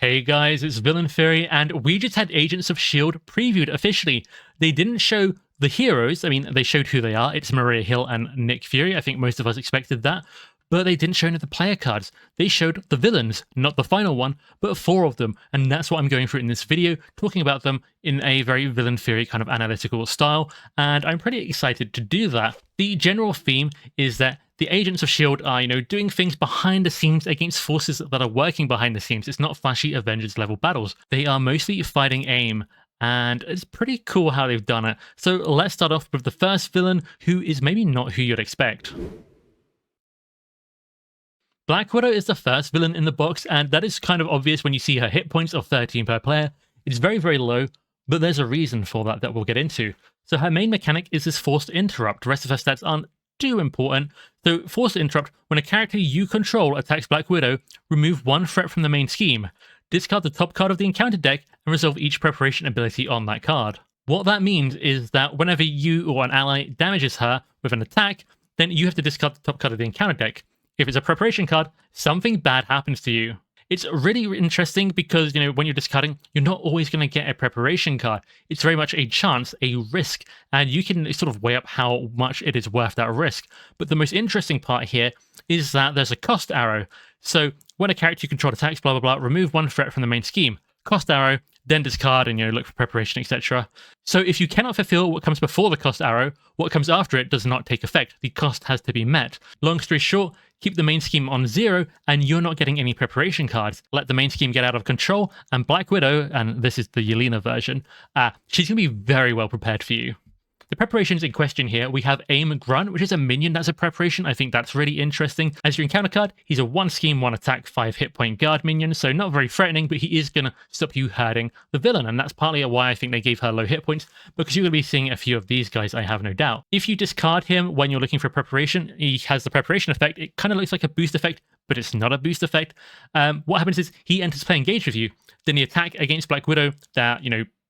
Hey guys, it's Villain Fury, and we just had Agents of S.H.I.E.L.D. previewed officially. They didn't show the heroes. I mean, they showed who they are. It's Maria Hill and Nick Fury. I think most of us expected that. But they didn't show any of the player cards. They showed the villains, not the final one, but 4 of them. And that's what I'm going through in this video, talking about them in a very Villain Fury kind of analytical style. And I'm pretty excited to do that. The general theme is that the Agents of S.H.I.E.L.D. are, doing things behind the scenes against forces that are working behind the scenes. It's not flashy Avengers level battles. They are mostly fighting AIM, and it's pretty cool how they've done it. So let's start off with the first villain, who is maybe not who you'd expect. Black Widow is the first villain in the box, and that is kind of obvious when you see her hit points of 13 per player. It's very, very low, but there's a reason for that we'll get into. So her main mechanic is this forced interrupt. The rest of her stats aren't too important. So forced interrupt, when a character you control attacks Black Widow, remove 1 threat from the main scheme. Discard the top card of the encounter deck and resolve each preparation ability on that card. What that means is that whenever you or an ally damages her with an attack, then you have to discard the top card of the encounter deck. If it's a preparation card, something bad happens to you. It's really interesting because, when you're discarding, you're not always going to get a preparation card. It's very much a chance, a risk, and you can sort of weigh up how much it is worth that risk. But the most interesting part here is that there's a cost arrow. So when a character you control attacks, blah, blah, blah, remove 1 threat from the main scheme. Cost arrow, then discard and, look for preparation, etc. So if you cannot fulfill what comes before the cost arrow, what comes after it does not take effect. The cost has to be met. Long story short, keep the main scheme on 0 and you're not getting any preparation cards. Let the main scheme get out of control, and Black Widow, and this is the Yelena version, she's going to be very well prepared for you. The preparations in question here, we have Aim Grunt, which is a minion that's a preparation. I think that's really interesting. As your encounter card, he's a 1 scheme, 1 attack, 5 hit point guard minion, so not very threatening, but he is going to stop you hurting the villain, and that's partly why I think they gave her low hit points, because you're going to be seeing a few of these guys, I have no doubt. If you discard him when you're looking for preparation, he has the preparation effect. It kind of looks like a boost effect, but it's not a boost effect. What happens is he enters play engage with you, then the attack against Black Widow that,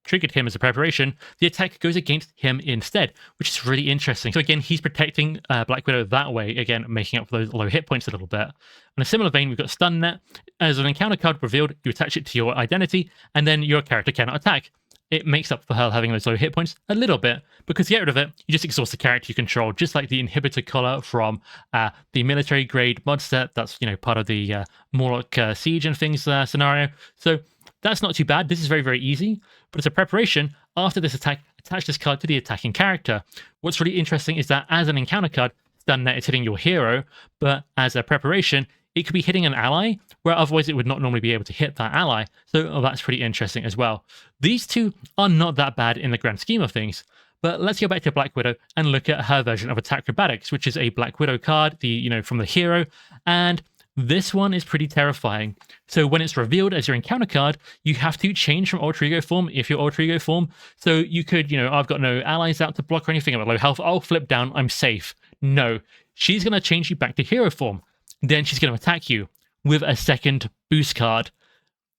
triggered him as a preparation, the attack goes against him instead, which is really interesting. So again, he's protecting Black Widow that way, again, making up for those low hit points a little bit. In a similar vein, we've got Stun Net. As an encounter card revealed, you attach it to your identity, and then your character cannot attack. It makes up for her having those low hit points a little bit, because to get rid of it, you just exhaust the character you control, just like the inhibitor collar from the military grade mod set. That's, part of the M.O.D.O.K siege and things scenario. So that's not too bad. This is very, very easy, but as a preparation, after this attack, attach this card to the attacking character. What's really interesting is that as an encounter card, Stun Net is hitting your hero, but as a preparation, it could be hitting an ally, where otherwise it would not normally be able to hit that ally. So that's pretty interesting as well. These two are not that bad in the grand scheme of things. But let's go back to Black Widow and look at her version of Attack Acrobatics, which is a Black Widow card, from the hero, and this one is pretty terrifying. So when it's revealed as your encounter card, you have to change from alter ego form if you're alter ego form. So you could, I've got no allies out to block or anything, I'm at low health, I'll flip down, I'm safe. No, she's going to change you back to hero form. Then she's going to attack you with a second boost card.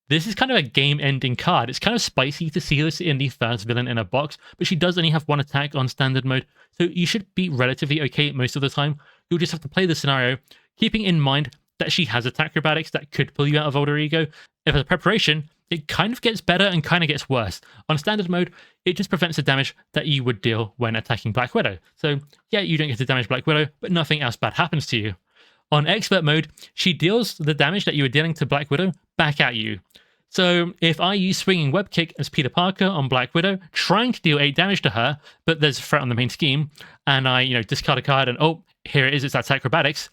This is kind of a game-ending card. It's kind of spicy to see this in the first villain in a box, but she does only have 1 attack on standard mode, so you should be relatively okay most of the time. You'll just have to play the scenario, keeping in mind that she has attack acrobatics that could pull you out of alter ego. If it's a preparation, it kind of gets better and kind of gets worse. On standard mode, it just prevents the damage that you would deal when attacking Black Widow. So yeah, you don't get to damage Black Widow, but nothing else bad happens to you. On expert mode, she deals the damage that you were dealing to Black Widow back at you. So if I use Swinging Web Kick as Peter Parker on Black Widow, trying to deal 8 damage to her, but there's a threat on the main scheme, and I, discard a card and, oh, here it is, it's that acrobatics.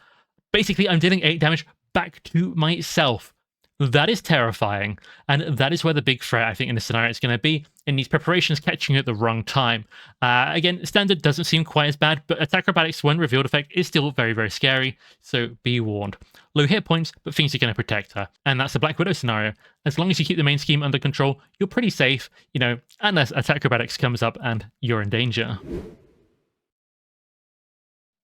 Basically, I'm dealing 8 damage back to myself. That is terrifying, and that is where the big threat, I think, in this scenario is going to be, in these preparations catching you at the wrong time. Again, standard doesn't seem quite as bad, but attack acrobatics when revealed effect is still very, very scary, so be warned. Low hit points, but things are going to protect her, and that's the Black Widow scenario. As long as you keep the main scheme under control, you're pretty safe, unless attack acrobatics comes up and you're in danger.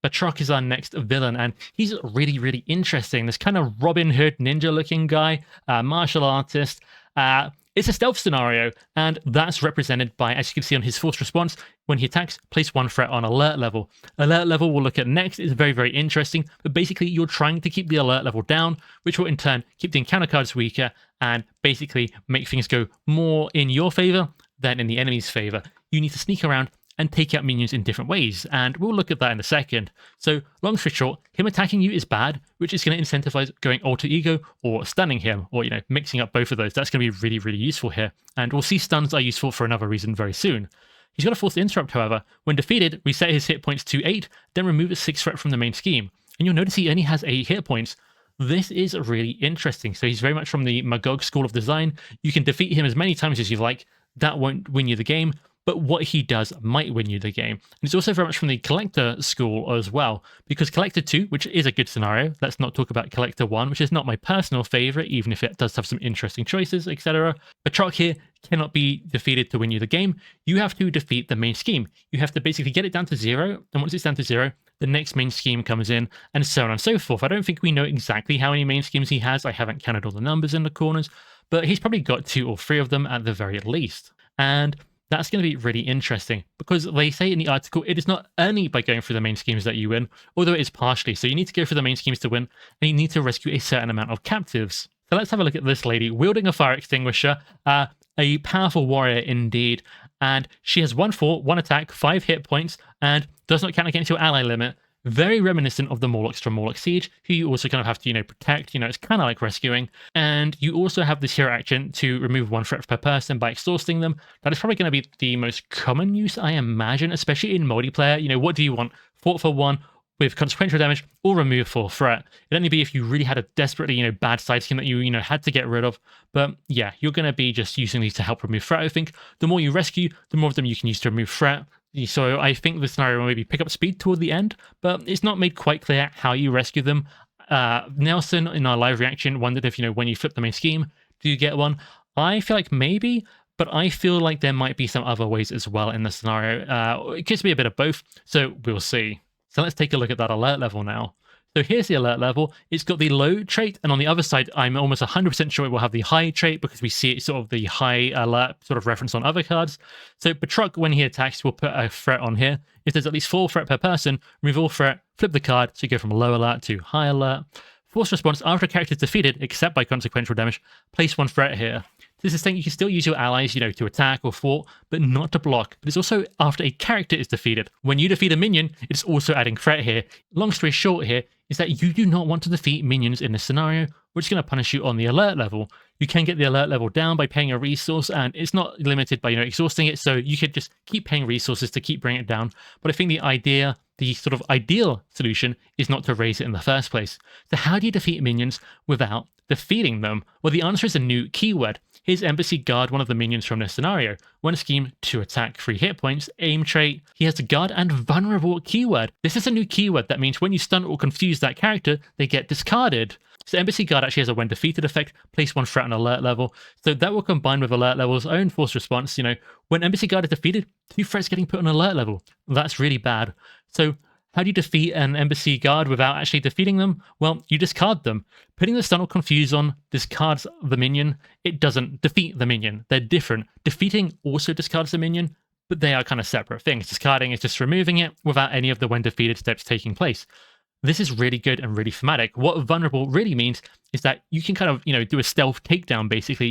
Batrock is our next villain, and he's really, really interesting. This kind of Robin Hood ninja-looking guy, martial artist. It's a stealth scenario, and that's represented by, as you can see on his force response, when he attacks, place 1 threat on alert level. Alert level we'll look at next is very, very interesting, but basically you're trying to keep the alert level down, which will in turn keep the encounter cards weaker and basically make things go more in your favor than in the enemy's favor. You need to sneak around and take out minions in different ways, and we'll look at that in a second. So long story short, him attacking you is bad, which is going to incentivize going alter ego or stunning him, or mixing up both of those. That's going to be really, really useful here, and we'll see stuns are useful for another reason very soon. He's got a forced interrupt, however. When defeated, reset his hit points to 8, then remove a 6 threat from the main scheme, and you'll notice he only has 8 hit points. This is really interesting. So he's very much from the M.O.D.O.K school of design. You can defeat him as many times as you like. That won't win you the game, but what he does might win you the game. And it's also very much from the Collector school as well, because Collector 2, which is a good scenario, let's not talk about Collector 1, which is not my personal favorite, even if it does have some interesting choices, etc. Batrock here cannot be defeated to win you the game. You have to defeat the main scheme. You have to basically get it down to 0, and once it's down to 0, the next main scheme comes in, and so on and so forth. I don't think we know exactly how many main schemes he has. I haven't counted all the numbers in the corners, but he's probably got 2 or 3 of them at the very least. And that's going to be really interesting, because they say in the article it is not only by going through the main schemes that you win, although it is partially. So you need to go through the main schemes to win, and you need to rescue a certain amount of captives. So let's have a look at this lady wielding a fire extinguisher, a powerful warrior indeed, and she has 1 1 attack, 5 hit points, and does not count against your ally limit. Very reminiscent of the Morlocks from Morlock Siege, who you also kind of have to, protect. It's kind of like rescuing. And you also have this hero action to remove 1 threat per person by exhausting them. That is probably going to be the most common use, I imagine, especially in multiplayer. What do you want? Fort for 1 with consequential damage, or remove 4 threat. It'd only be if you really had a desperately, bad side scheme that you, had to get rid of. But yeah, you're going to be just using these to help remove threat, I think. The more you rescue, the more of them you can use to remove threat. So I think the scenario will maybe pick up speed toward the end, but it's not made quite clear how you rescue them. Nelson, in our live reaction, wondered if, when you flip the main scheme, do you get one? I feel like maybe, but I feel like there might be some other ways as well in the scenario. It could be a bit of both, so we'll see. So let's take a look at that alert level now. So here's the alert level. It's got the low trait, and on the other side, I'm almost 100% sure it will have the high trait, because we see it sort of the high alert sort of reference on other cards. So Batrock, when he attacks, will put a threat on here. If there's at least 4 threat per person, remove all threat, flip the card, so you go from low alert to high alert. Force response, after a character is defeated, except by consequential damage, place 1 threat here. This is saying you can still use your allies, to attack or fort, but not to block. But it's also after a character is defeated. When you defeat a minion, it's also adding threat here. Long story short here is that you do not want to defeat minions in this scenario, which is going to punish you on the alert level. You can get the alert level down by paying a resource, and it's not limited by, exhausting it, so you could just keep paying resources to keep bringing it down. But I think the sort of ideal solution is not to raise it in the first place. So how do you defeat minions without defeating them? Well, the answer is a new keyword. Here's Embassy Guard, one of the minions from this scenario. One scheme, 2 attack, 3 hit points, aim trait. He has the Guard and Vulnerable keyword. This is a new keyword that means when you stun or confuse that character, they get discarded. So Embassy Guard actually has a when defeated effect, place 1 threat on alert level. So that will combine with alert level's own force response. When Embassy Guard is defeated, 2 threats getting put on alert level. That's really bad. So how do you defeat an Embassy Guard without actually defeating them? Well, you discard them. Putting the stun or confuse on discards the minion. It doesn't defeat the minion. They're different. Defeating also discards the minion, but they are kind of separate things. Discarding is just removing it without any of the when defeated steps taking place. This is really good and really thematic. What vulnerable really means is that you can kind of, do a stealth takedown, basically.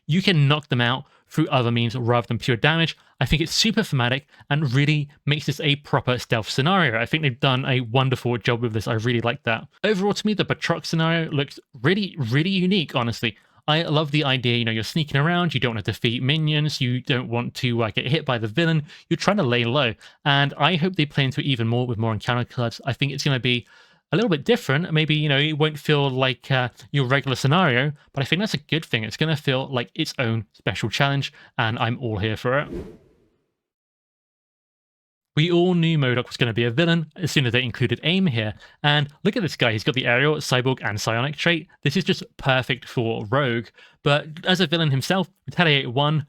You can knock them out through other means rather than pure damage. I think it's super thematic and really makes this a proper stealth scenario. I think they've done a wonderful job with this. I really like that. Overall, to me, the Batrock scenario looks really, really unique, honestly. I love the idea, you're sneaking around, you don't want to defeat minions, you don't want to get hit by the villain, you're trying to lay low. And I hope they play into it even more with more encounter cards. I think it's going to be a little bit different. Maybe, it won't feel like your regular scenario, but I think that's a good thing. It's going to feel like its own special challenge, and I'm all here for it. We all knew M.O.D.O.K was going to be a villain as soon as they included AIM here. And look at this guy. He's got the aerial, cyborg, and psionic trait. This is just perfect for Rogue. But as a villain himself, Retaliate 1,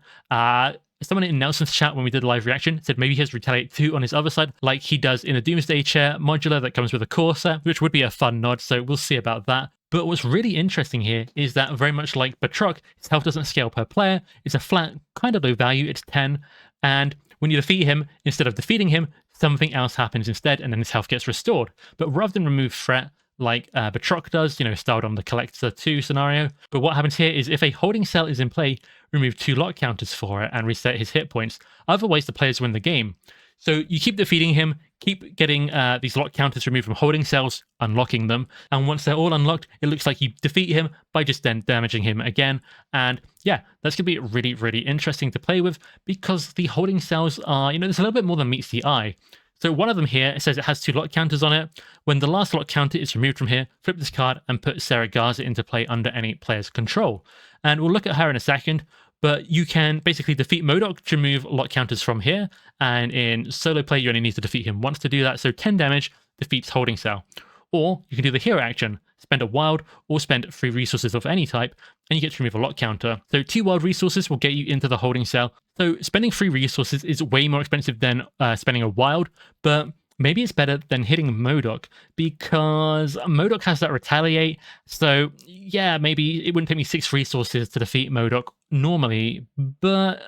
someone in Nelson's chat when we did a live reaction said maybe he has Retaliate 2 on his other side, like he does in a Doomsday Chair modular that comes with a Corsair, which would be a fun nod, so we'll see about that. But what's really interesting here is that very much like Batrock, his health doesn't scale per player. It's a flat, kind of low value. It's 10. And When you defeat him, instead of defeating him, something else happens instead, and then his health gets restored. But rather than remove threat, like Batrock does, styled on the Collector 2 scenario. But what happens here is if a holding cell is in play, remove 2 lock counters for it and reset his hit points. Otherwise, the players win the game. So you keep defeating him, keep getting these lock counters removed from holding cells, unlocking them, and once they're all unlocked, it looks like you defeat him by just then damaging him again. And yeah, that's going to be really, really interesting to play with because the holding cells are, there's a little bit more than meets the eye. So one of them here, it says it has 2 lock counters on it. When the last lock counter is removed from here, flip this card and put Sarah Garza into play under any player's control. And we'll look at her in a second, but you can basically defeat M.O.D.O.K to remove lock counters from here. And in solo play, you only need to defeat him once to do that. So 10 damage defeats holding cell. Or you can do the hero action, spend a wild or spend 3 resources of any type, and you get to remove a lock counter. So 2 wild resources will get you into the holding cell. So spending 3 resources is way more expensive than spending a wild, but maybe it's better than hitting M.O.D.O.K because M.O.D.O.K has that retaliate. So yeah, maybe it wouldn't take me 6 resources to defeat M.O.D.O.K normally, but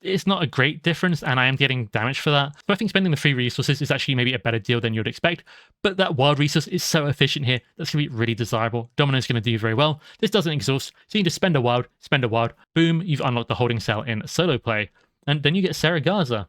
it's not a great difference and I am getting damage for that. So I think spending the 3 resources is actually maybe a better deal than you'd expect, but that wild resource is so efficient here, that's going to be really desirable. Domino's going to do very well. This doesn't exhaust, so you can just spend a wild, boom, you've unlocked the holding cell in solo play. And then you get Sarah Garza.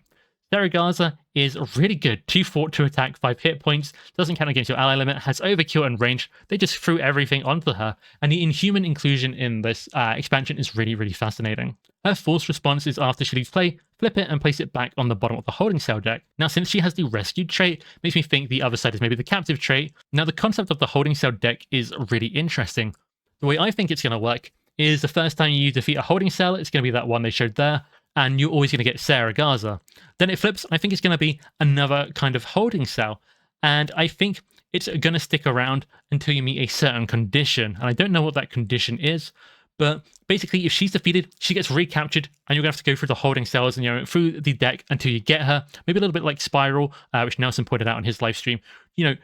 Sarah Garza is really good. 2 fort, 2 attack, 5 hit points. Doesn't count against your ally limit. Has overkill and range. They just threw everything onto her. And the inhuman inclusion in this expansion is really, really fascinating. Her force response is after she leaves play, flip it and place it back on the bottom of the holding cell deck. Now, since she has the rescued trait, makes me think the other side is maybe the captive trait. Now, the concept of the holding cell deck is really interesting. The way I think it's going to work is the first time you defeat a holding cell, it's going to be that one they showed there. And you're always going to get Sarah Garza. Then it flips, I think it's going to be another kind of holding cell. And I think it's going to stick around until you meet a certain condition. And I don't know what that condition is, but basically if she's defeated, she gets recaptured and you're going to have to go through the holding cells and, through the deck until you get her. Maybe a little bit like Spiral, which Nelson pointed out in his live stream.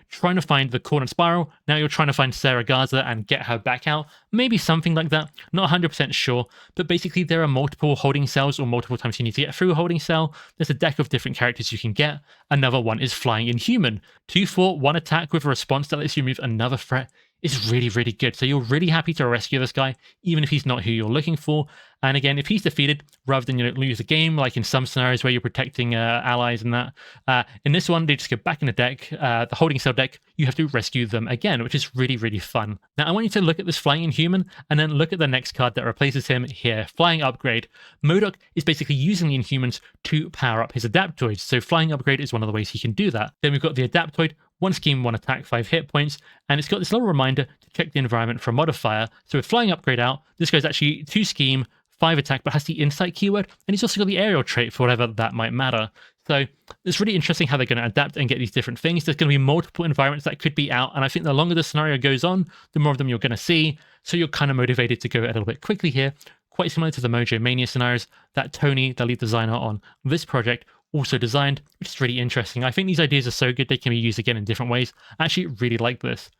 Trying to find the cornered Spiral. Now you're trying to find Sarah Garza and get her back out. Maybe something like that. Not 100% sure. But basically there are multiple holding cells or multiple times you need to get through a holding cell. There's a deck of different characters you can get. Another one is Flying Inhuman. 2 fort, 1 attack with a response that lets you remove another threat. Is really, really good. So you're really happy to rescue this guy, even if he's not who you're looking for. And again, if he's defeated, rather than lose a game, like in some scenarios where you're protecting allies and that, in this one, they just go back in the deck, the holding cell deck, you have to rescue them again, which is really, really fun. Now, I want you to look at this Flying Inhuman, and then look at the next card that replaces him here, Flying Upgrade. M.O.D.O.K is basically using the Inhumans to power up his Adaptoids, so Flying Upgrade is one of the ways he can do that. Then we've got the Adaptoid, 1 scheme, 1 attack, 5 hit points, and it's got this little reminder to check the environment for a modifier. So with Flying Upgrade out, this guy's actually 2 scheme, 5 attack, but has the insight keyword, and he's also got the aerial trait for whatever that might matter. So it's really interesting how they're going to adapt and get these different things. There's going to be multiple environments that could be out, and I think the longer the scenario goes on, the more of them you're going to see, so you're kind of motivated to go a little bit quickly here. Quite similar to the Mojo Mania scenarios that Tony, the lead designer on this project, also designed, which is really interesting. I think these ideas are so good they can be used again in different ways. I actually really like this.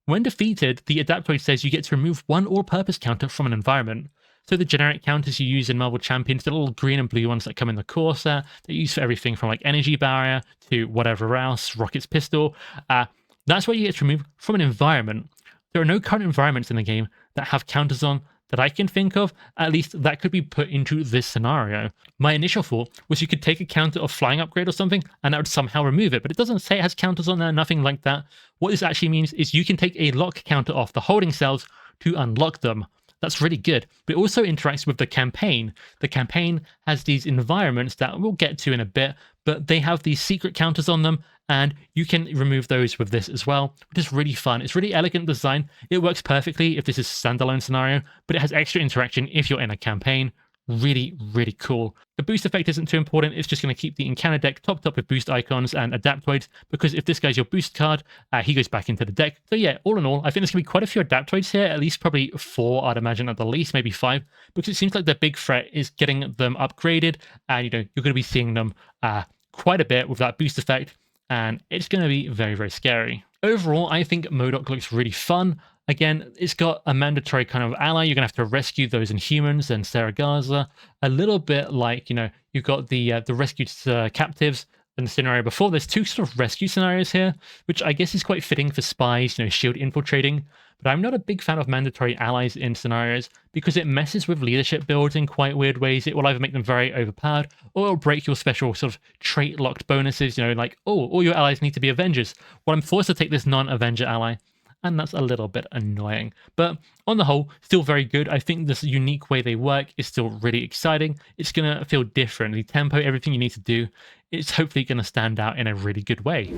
When defeated, the Adaptoid says you get to remove 1 all-purpose counter from an environment. So the generic counters you use in Marvel Champions, the little green and blue ones that come in the core set, they're used for everything from like Energy Barrier to whatever else, Rocket's Pistol. That's what you get to remove from an environment. There are no current environments in the game that have counters on that I can think of, at least that could be put into this scenario. My initial thought was you could take a counter of Flying Upgrade or something, and that would somehow remove it, but it doesn't say it has counters on there, nothing like that. What this actually means is you can take a lock counter off the holding cells to unlock them. That's really good, but it also interacts with the campaign. The campaign has these environments that we'll get to in a bit, but they have these secret counters on them, and you can remove those with this as well, which is really fun. It's really elegant design. It works perfectly if this is a standalone scenario, but it has extra interaction if you're in a campaign. Really, really cool. The boost effect isn't too important. It's just going to keep the encounter deck topped up with boost icons and Adaptoids, because if this guy's your boost card, he goes back into the deck. So yeah, all in all, I think there's going to be quite a few Adaptoids here, at least probably 4, I'd imagine at the least, maybe 5, because it seems like the big threat is getting them upgraded, and you're going to be seeing them quite a bit with that boost effect, and it's going to be very, very scary. Overall, I think M.O.D.O.K looks really fun. Again, it's got a mandatory kind of ally. You're going to have to rescue those Inhumans and Sarah Garza. A little bit like, You've got the rescued captives. In the scenario before, there's two sort of rescue scenarios here, which I guess is quite fitting for spies, shield infiltrating. But I'm not a big fan of mandatory allies in scenarios because it messes with leadership builds in quite weird ways. It will either make them very overpowered or it'll break your special sort of trait locked bonuses, like, oh, all your allies need to be Avengers. Well, I'm forced to take this non-Avenger ally, and that's a little bit annoying. But on the whole, still very good. I think this unique way they work is still really exciting. It's going to feel different. The tempo, everything you need to do, it's hopefully going to stand out in a really good way.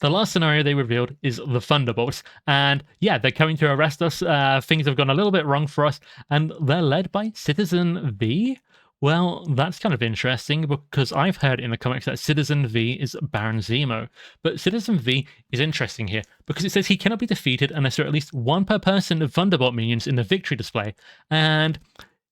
The last scenario they revealed is the Thunderbolts, and yeah, they're coming to arrest us. Things have gone a little bit wrong for us, and they're led by Citizen V. Well, that's kind of interesting because I've heard in the comics that Citizen V is Baron Zemo, but Citizen V is interesting here because it says he cannot be defeated unless there are at least one per person of Thunderbolt minions in the victory display, and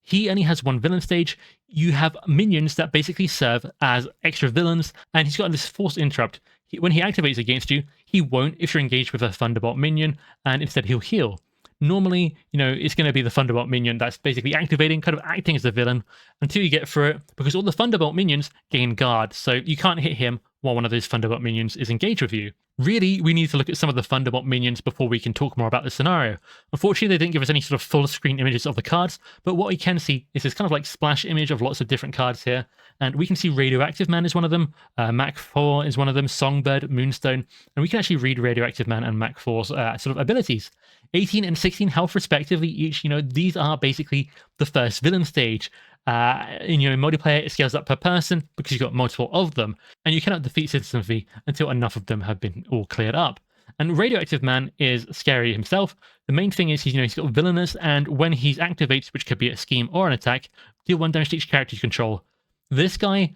he only has one villain stage. You have minions that basically serve as extra villains, and he's got this forced interrupt. When he activates against you, he won't if you're engaged with a Thunderbolt minion, and instead he'll heal. Normally, it's going to be the Thunderbolt minion that's basically activating, kind of acting as the villain until you get through it, because all the Thunderbolt minions gain guard, so you can't hit him while one of those Thunderbolt minions is engaged with you. Really, we need to look at some of the Thunderbolt minions before we can talk more about the scenario. Unfortunately, they didn't give us any sort of full screen images of the cards, but what we can see is this kind of like splash image of lots of different cards here, and we can see Radioactive Man is one of them, Mach 4 is one of them, Songbird, Moonstone, and we can actually read Radioactive Man and Mach 4's sort of abilities. 18 and 16 health respectively each, these are basically the first villain stage. In your multiplayer, it scales up per person because you've got multiple of them, and you cannot defeat Citizen V until enough of them have been all cleared up. And Radioactive Man is scary himself. The main thing is he's got villainous, and when he's activated, which could be a scheme or an attack, deal 1 damage to each character you control. This guy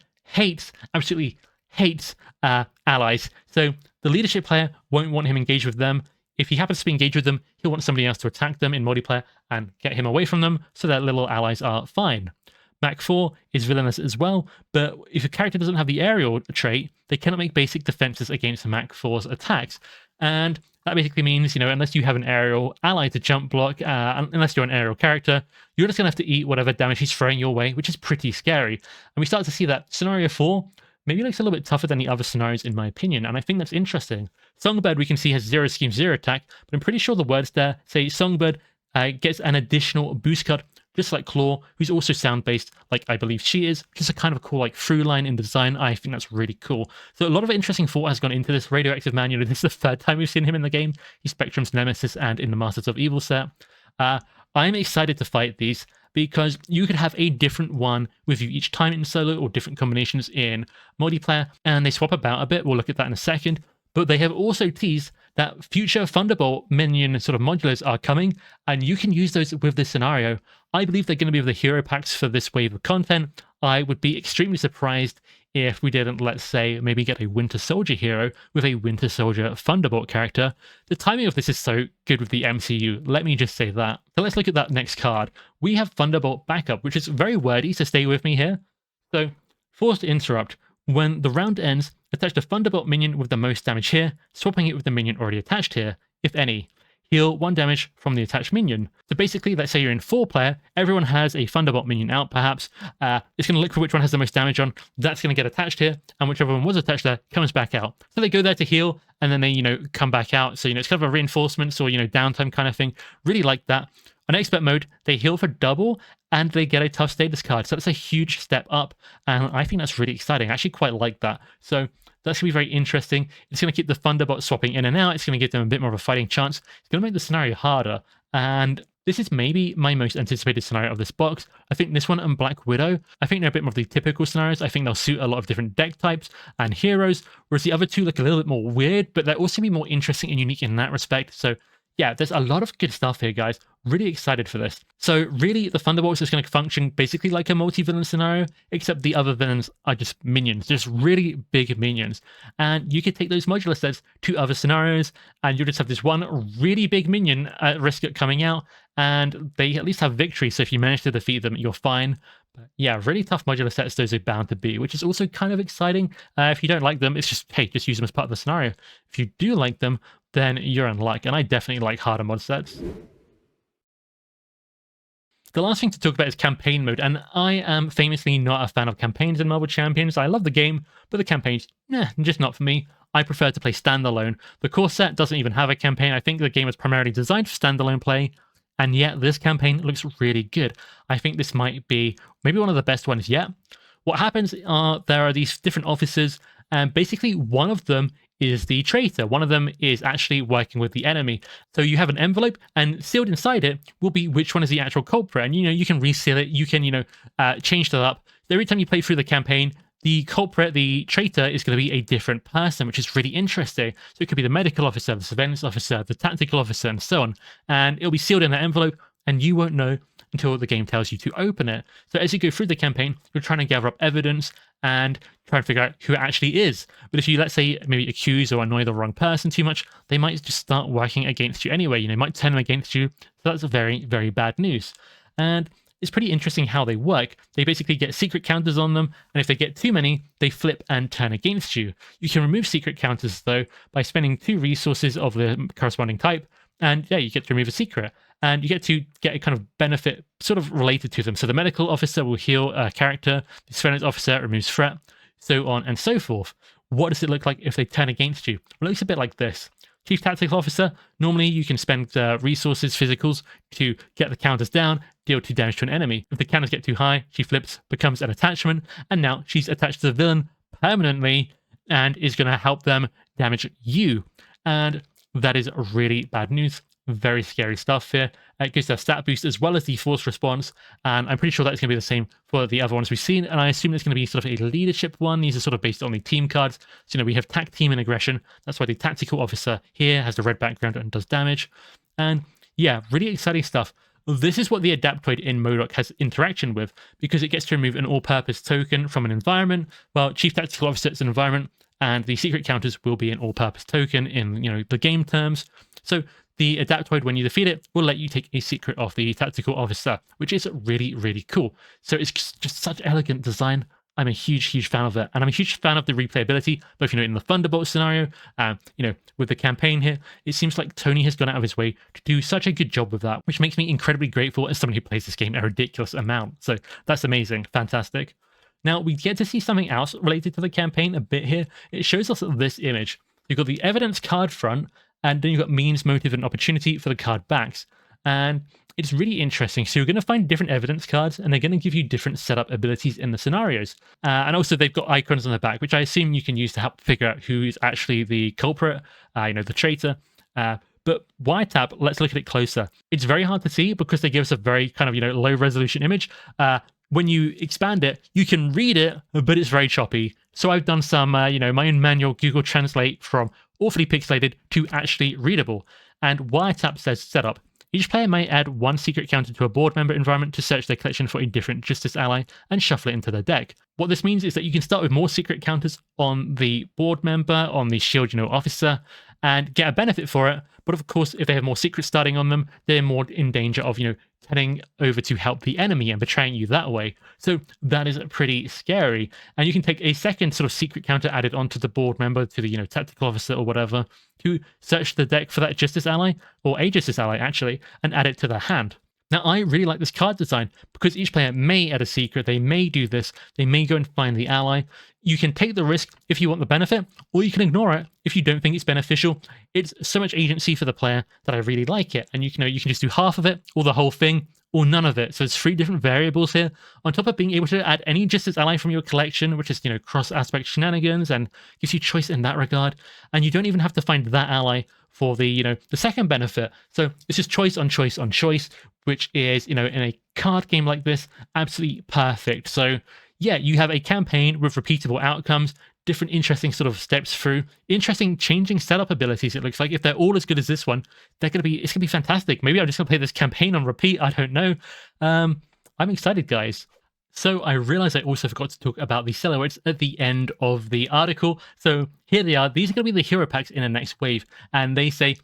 absolutely hates allies, so the leadership player won't want him engaged with them. If he happens to be engaged with them, he'll want somebody else to attack them in multiplayer and get him away from them so that little allies are fine. Mach 4 is villainous as well, but if a character doesn't have the aerial trait, they cannot make basic defenses against Mach 4's attacks. And that basically means, unless you have an aerial ally to jump block, unless you're an aerial character, you're just going to have to eat whatever damage he's throwing your way, which is pretty scary. And we start to see that Scenario 4 maybe looks a little bit tougher than the other scenarios in my opinion, and I think that's interesting. Songbird we can see has 0 scheme, 0 attack, but I'm pretty sure the words there say Songbird gets an additional boost cut, just like Claw, who's also sound-based, like I believe she is, which is a kind of a cool through line in the design. I think that's really cool. So a lot of interesting thought has gone into this. Radioactive Man, this is the 3rd time we've seen him in the game. He's Spectrum's nemesis and in the Masters of Evil set. I'm excited to fight these because you could have a different one with you each time in solo or different combinations in multiplayer, and they swap about a bit. We'll look at that in a second. But they have also teased that future Thunderbolt minion sort of modulars are coming, and you can use those with this scenario. I believe they're going to be with the hero packs for this wave of content. I would be extremely surprised if we didn't, let's say, maybe get a Winter Soldier hero with a Winter Soldier Thunderbolt character. The timing of this is so good with the MCU, let me just say that. So let's look at that next card. We have Thunderbolt Backup, which is very wordy, so stay with me here. So, Forced Interrupt. When the round ends, attach the Thunderbolt minion with the most damage here, swapping it with the minion already attached here, if any. Heal 1 damage from the attached minion. So basically, let's say you're in 4-player, everyone has a Thunderbolt minion out perhaps, it's going to look for which one has the most damage on, that's going to get attached here, and whichever one was attached there comes back out. So they go there to heal, and then they, come back out, so, it's kind of a reinforcements or, downtime kind of thing. Really like that. On Expert Mode, they heal for double, and they get a tough status card, so that's a huge step up, and I think that's really exciting. I actually quite like that. So that's going to be very interesting. It's going to keep the Thunderbolt swapping in and out. It's going to give them a bit more of a fighting chance. It's going to make the scenario harder. And this is maybe my most anticipated scenario of this box. I think this one and Black Widow, I think they're a bit more of the typical scenarios. I think they'll suit a lot of different deck types and heroes, whereas the other two look a little bit more weird, but they're also going to be more interesting and unique in that respect. So yeah, there's a lot of good stuff here, guys. Really excited for this. So really, the Thunderbolts is going to function basically like a multi-villain scenario, except the other villains are just minions, just really big minions. And you could take those modular sets to other scenarios, and you just have this one really big minion at risk of coming out, and they at least have victory, so if you manage to defeat them, you're fine. But yeah, really tough modular sets those are bound to be, which is also kind of exciting. If you don't like them, it's just, hey, just use them as part of the scenario. If you do like them, then you're in luck, and I definitely like harder mod sets. The last thing to talk about is campaign mode, and I am famously not a fan of campaigns in Marvel Champions. I love the game, but the campaigns, just not for me. I prefer to play standalone. The core set doesn't even have a campaign. I think the game was primarily designed for standalone play, and yet this campaign looks really good. I think this might be maybe one of the best ones yet. What happens are there are these different officers, and basically one of them is the traitor. One of them is actually working with the enemy. So you have an envelope, and sealed inside it will be which one is the actual culprit. And you can reseal it. You can change that up. Every time you play through the campaign, the culprit, the traitor, is going to be a different person, which is really interesting. So it could be the medical officer, the surveillance officer, the tactical officer, and so on. And it'll be sealed in that envelope, and you won't know until the game tells you to open it. So as you go through the campaign, you're trying to gather up evidence and try to figure out who it actually is. But if you, let's say, maybe accuse or annoy the wrong person too much, they might just start working against you anyway. Might turn them against you. So that's very, very bad news. And it's pretty interesting how they work. They basically get secret counters on them, and if they get too many, they flip and turn against you. You can remove secret counters, though, by spending 2 resources of the corresponding type, and yeah, you get to remove a secret. And you get a kind of benefit sort of related to them. So the medical officer will heal a character, the surveillance officer removes threat, so on and so forth. What does it look like if they turn against you? Well, it looks a bit like this. Chief Tactical Officer, normally you can spend resources, physicals, to get the counters down, deal 2 damage to an enemy. If the counters get too high, she flips, becomes an attachment, and now she's attached to the villain permanently and is going to help them damage you. And that is really bad news. Very scary stuff here. It gives a stat boost as well as the force response, and I'm pretty sure that's going to be the same for the other ones we've seen, and I assume it's going to be sort of a leadership one. These are sort of based on the team cards. So, we have tact, team, and aggression. That's why the tactical officer here has the red background and does damage. And yeah, really exciting stuff. This is what the Adaptoid in M.O.D.O.K has interaction with, because it gets to remove an all-purpose token from an environment. Well, Chief Tactical Officer is an environment, and the secret counters will be an all-purpose token in the game terms. So the Adaptoid, when you defeat it, will let you take a secret off the tactical officer, which is really, really cool. So it's just such elegant design. I'm a huge, huge fan of it. And I'm a huge fan of the replayability, both, in the Thunderbolts scenario, with the campaign here. It seems like Tony has gone out of his way to do such a good job with that, which makes me incredibly grateful as someone who plays this game a ridiculous amount. So that's amazing. Fantastic. Now, we get to see something else related to the campaign a bit here. It shows us this image. You've got the evidence card front, and then you've got means, motive, and opportunity for the card backs. And it's really interesting. So you're going to find different evidence cards, and they're going to give you different setup abilities in the scenarios. And also they've got icons on the back, which I assume you can use to help figure out who is actually the culprit, the traitor. But wiretap, let's look at it closer. It's very hard to see because they give us a very kind of, low resolution image. When you expand it, you can read it, but it's very choppy. So I've done some, my own manual Google Translate from awfully pixelated to actually readable. And wiretap says setup. Each player may add 1 secret counter to a board member environment to search their collection for a different Justice ally and shuffle it into their deck. What this means is that you can start with more secret counters on the board member, on the shield, officer, and get a benefit for it. But of course, if they have more secrets starting on them, they're more in danger of, turning over to help the enemy and betraying you that way. So that is pretty scary. And you can take a second sort of secret counter added onto the board member, to the, tactical officer or whatever, to search the deck for that Justice ally, or a Justice ally actually, and add it to their hand. Now, I really like this card design because each player may add a secret, they may do this, they may go and find the ally. You can take the risk if you want the benefit, or you can ignore it if you don't think it's beneficial. It's so much agency for the player that I really like it. And you can just do half of it, or the whole thing, or none of it. So it's 3 different variables here, on top of being able to add any Justice ally from your collection, which is, cross-aspect shenanigans and gives you choice in that regard. And you don't even have to find that ally for the, the second benefit. So it's just choice on choice on choice, which is, in a card game like this, absolutely perfect. So yeah, you have a campaign with repeatable outcomes, different interesting sort of steps through, interesting changing setup abilities. It looks like if they're all as good as this one, it's gonna be fantastic. Maybe I'm just gonna play this campaign on repeat. I don't know. I'm excited, guys. So I realized I also forgot to talk about the silhouettes at the end of the article. So here they are. These are going to be the hero packs in the next wave. And they say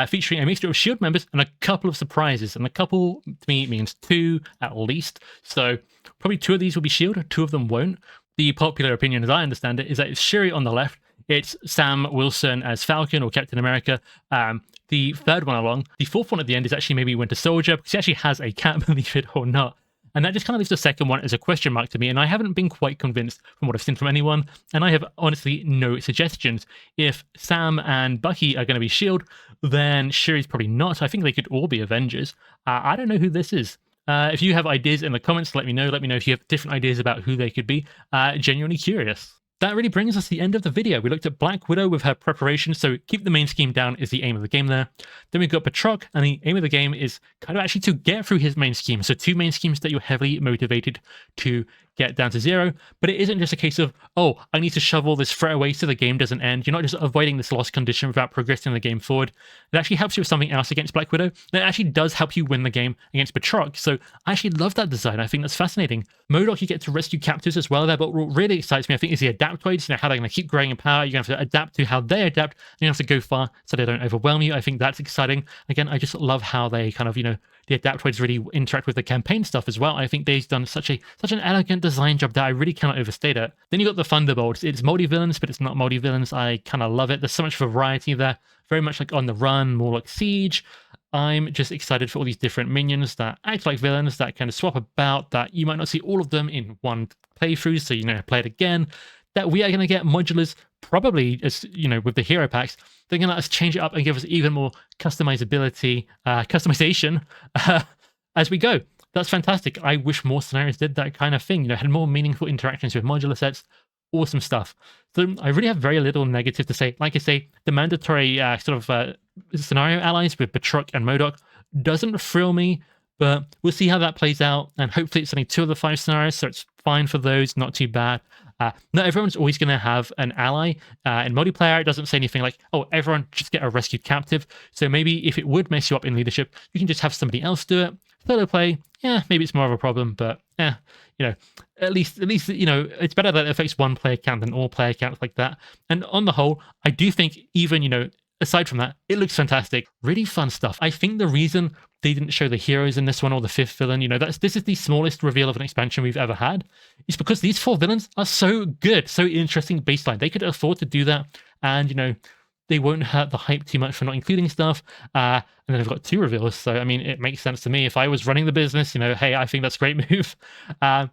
featuring a mixture of shield members and a couple of surprises. And a couple to me means 2 at least. So probably 2 of these will be shield, 2 of them won't. The popular opinion, as I understand it, is that it's Shuri on the left, It's Sam Wilson as Falcon or Captain America. The third one along. The fourth one at the end is actually maybe Winter Soldier, because he actually has a cap, believe it or not. And that just kind of leaves the second one as a question mark to me, and I haven't been quite convinced from what I've seen from anyone, and I have honestly no suggestions. If Sam and Bucky are going to be S.H.I.E.L.D., then Shuri's probably not. I think they could all be Avengers. I don't know who this is. If you have ideas in the comments, let me know. Let me know if you have different ideas about who they could be. Genuinely curious. That really brings us to the end of the video. We looked at Black Widow with her preparation, so keep the main scheme down is the aim of the game there. Then we've got Batrock, and the aim of the game is kind of actually to get through his main scheme. So 2 main schemes that you're heavily motivated to get down to 0, but it isn't just a case of, oh, I need to shove all this threat away so the game doesn't end. You're not just avoiding this lost condition without progressing the game forward. It actually helps you with something else against Black Widow, and it actually does help you win the game against Batrock. So I actually love that design. I think that's fascinating. M.O.D.O.K, you get to rescue captives as well there, but what really excites me, I think, is the adaptoids, how they're going to keep growing in power. You're going to have to adapt to how they adapt, and you have to go far so they don't overwhelm you. I think that's exciting. Again, I just love how they kind of, the adaptoids really interact with the campaign stuff as well. I think they've done such an elegant design job that I really cannot overstate it. Then you got the Thunderbolts. It's multi-villains, but it's not multi-villains. I kind of love it. There's so much variety there. Very much like On the Run, more like Siege. I'm just excited for all these different minions that act like villains, that kind of swap about, that you might not see all of them in one playthrough, so play it again. That we are going to get modulars, probably, as with the hero packs. They're going to let us change it up and give us even more customization as we go. That's fantastic. I wish more scenarios did that kind of thing, had more meaningful interactions with modular sets. Awesome stuff. So I really have very little negative to say. Like I say, the mandatory scenario allies with Batrock and M.O.D.O.K doesn't thrill me, but we'll see how that plays out. And hopefully it's only 2 of the 5 scenarios, so it's fine for those, not too bad. Not everyone's always going to have an ally. In multiplayer, it doesn't say anything like, oh, everyone just get a rescued captive. So maybe if it would mess you up in leadership, you can just have somebody else do it. Solo play, yeah, maybe it's more of a problem, but yeah, at least it's better that it affects one player count than all player counts like that. And on the whole, I do think even, aside from that, it looks fantastic. Really fun stuff. I think the reason they didn't show the heroes in this one or the 5th villain, this is the smallest reveal of an expansion we've ever had, is because these 4 villains are so good, so interesting baseline. They could afford to do that, and they won't hurt the hype too much for not including stuff. And then I've got 2 reveals, so I mean, it makes sense to me. If I was running the business, hey, I think that's a great move. So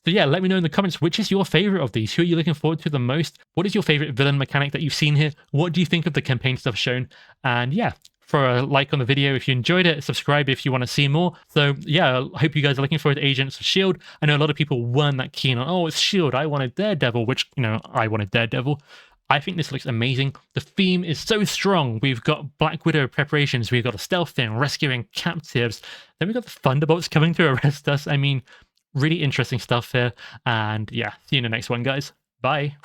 yeah, let me know in the comments, which is your favorite of these? Who are you looking forward to the most? What is your favorite villain mechanic that you've seen here? What do you think of the campaign stuff shown? And yeah, throw a like on the video if you enjoyed it, subscribe if you want to see more. So yeah, I hope you guys are looking forward to Agents of S.H.I.E.L.D. I know a lot of people weren't that keen on, oh, it's S.H.I.E.L.D. I wanted Daredevil, which, I wanted Daredevil. I think this looks amazing. The theme is so strong. We've got Black Widow preparations. We've got a stealth thing, rescuing captives. Then we've got the Thunderbolts coming to arrest us. I mean, really interesting stuff here. And yeah, see you in the next one, guys. Bye.